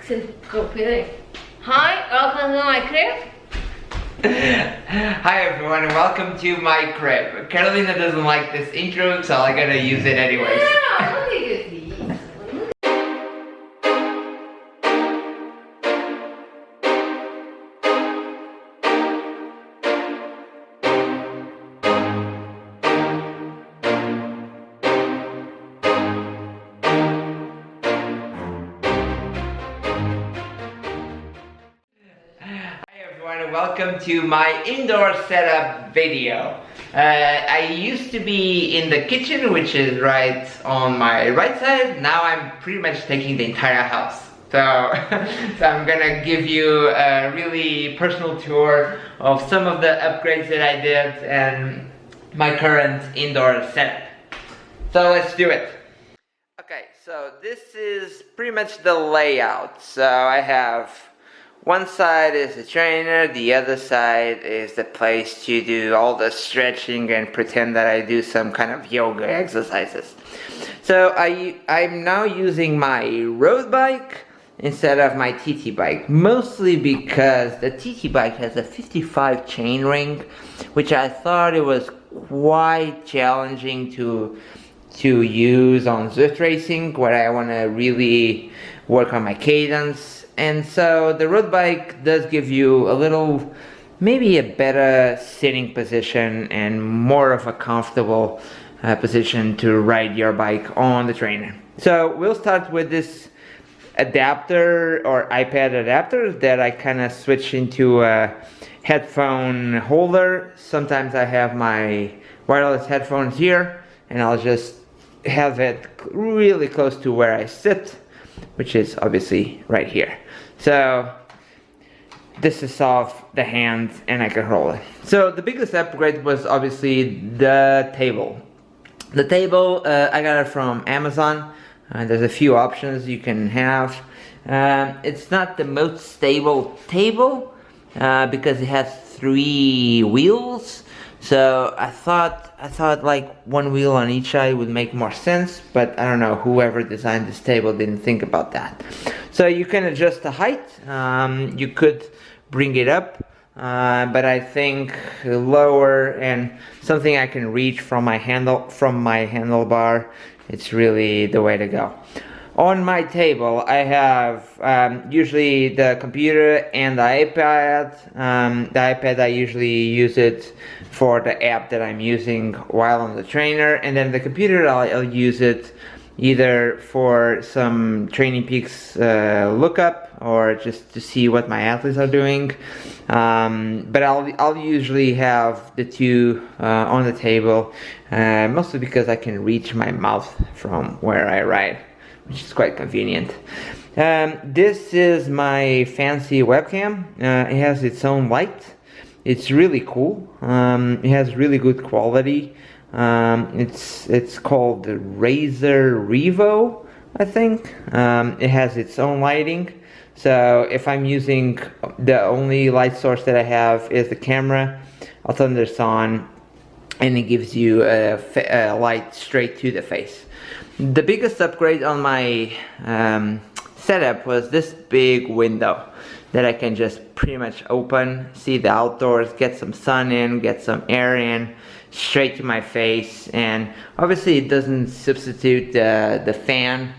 Xin computing. Hi, welcome to my crib. Hi everyone and welcome to my crib. Carolina doesn't like this intro, so I'm gonna use it anyways. Yeah, let me use these. And welcome to my indoor setup video. I used to be in the kitchen, which is right on my right side. Now I'm pretty much taking the entire house. So, so I'm gonna give you a really personal tour of some of the upgrades that I did and my current indoor setup. So let's do it. Okay, so this is pretty much the layout. So I have one side is the trainer, the other side is the place to do all the stretching and pretend that I do some kind of yoga exercises. So I'm now using my road bike instead of my TT bike, mostly because the TT bike has a 55 chain ring, which I thought it was quite challenging to use on Zwift racing, where I want to really work on my cadence. And so the road bike does give you a little, maybe a better sitting position and more of a comfortable position to ride your bike on the trainer. So we'll start with this adapter or iPad adapter that I kind of switch into a headphone holder. Sometimes I have my wireless headphones here and I'll just have it really close to where I sit, which is obviously right here. So this is off the hand and I can roll it. So the biggest upgrade was obviously the table. The table, I got it from Amazon. There's a few options you can have. It's not the most stable table because it has 3 wheels. So I thought like one wheel on each side would make more sense, but I don't know, whoever designed this table didn't think about that. So you can adjust the height, you could bring it up, but I think lower and something I can reach from my handlebar, it's really the way to go. On my table I have usually the computer and the iPad. The iPad, I usually use it for the app that I'm using while on the trainer, and then the computer I'll use it either for some Training Peaks lookup or just to see what my athletes are doing. But I'll usually have the two on the table, mostly because I can reach my mouth from where I ride, which is quite convenient. This is my fancy webcam. It has its own light. It's really cool. It has really good quality. It's called the Razer Revo, I think. It has its own lighting. So if I'm using the only light source that I have is the camera, I'll turn this on and it gives you a light straight to the face. The biggest upgrade on my setup was this big window that I can just pretty much open, see the outdoors, get some sun in, get some air in, straight to my face. And obviously it doesn't substitute the fan,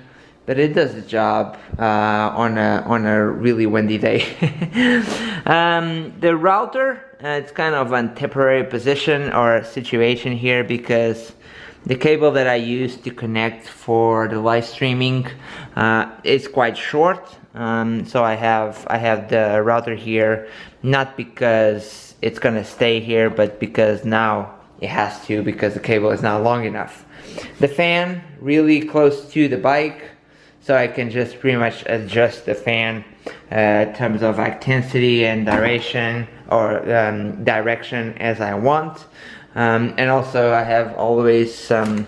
but it does the job on a really windy day. The router, it's kind of a temporary position or situation here because the cable that I use to connect for the live streaming is quite short. So I have the router here, not because it's gonna stay here, but because now it has to, because the cable is not long enough. The fan really close to the bike, so I can just pretty much adjust the fan in terms of intensity and duration or direction as I want. And also I have always some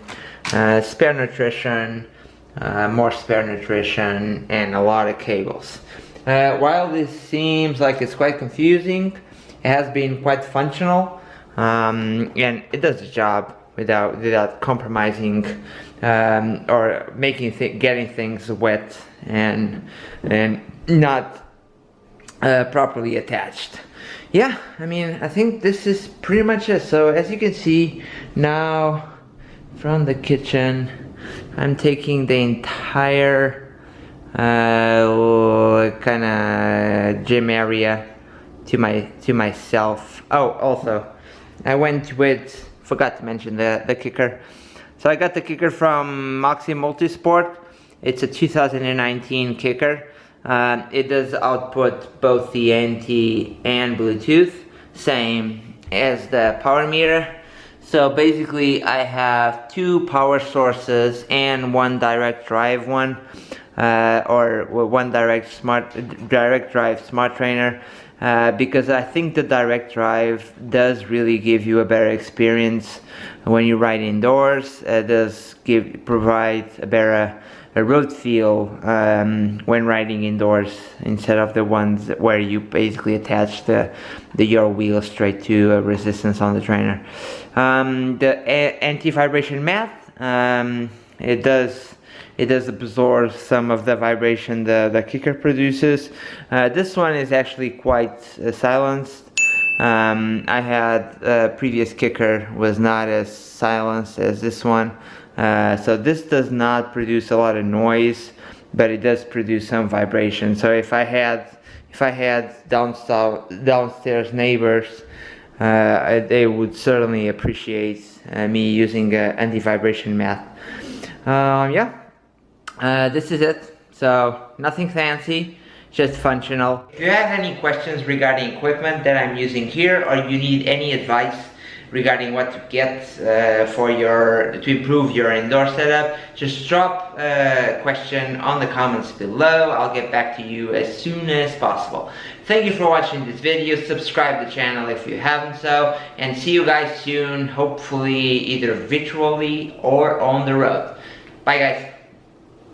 spare nutrition, more spare nutrition, and a lot of cables. While this seems like it's quite confusing, it has been quite functional, and it does the job without compromising or getting things wet and not properly attached. Yeah, I mean, I think this is pretty much it. So as you can see now from the kitchen, I'm taking the entire kind of gym area to myself. Oh, also I went with, forgot to mention the kicker. So I got the kicker from Moxie Multisport. It's a 2019 kicker. It does output both the NT and Bluetooth, same as the power meter. So basically I have two power sources and one direct drive one, or one direct drive smart trainer, because I think the direct drive does really give you a better experience when you ride indoors. It does provide a better road feel when riding indoors, instead of the ones where you basically attach your wheel straight to a resistance on the trainer. The anti-vibration mat, it does absorb some of the vibration the kicker produces. This one is actually quite silenced. I had a previous kicker was not as silenced as this one. So this does not produce a lot of noise, but it does produce some vibration. So if I had downstairs neighbors, they would certainly appreciate me using an anti-vibration mat. Yeah, this is it. So nothing fancy, just functional. If you have any questions regarding equipment that I'm using here, or you need any advice regarding what to get to improve your indoor setup, just drop a question on the comments below. I'll get back to you as soon as possible. Thank you for watching this video. Subscribe to the channel if you haven't so, and see you guys soon, hopefully either virtually or on the road. Bye guys.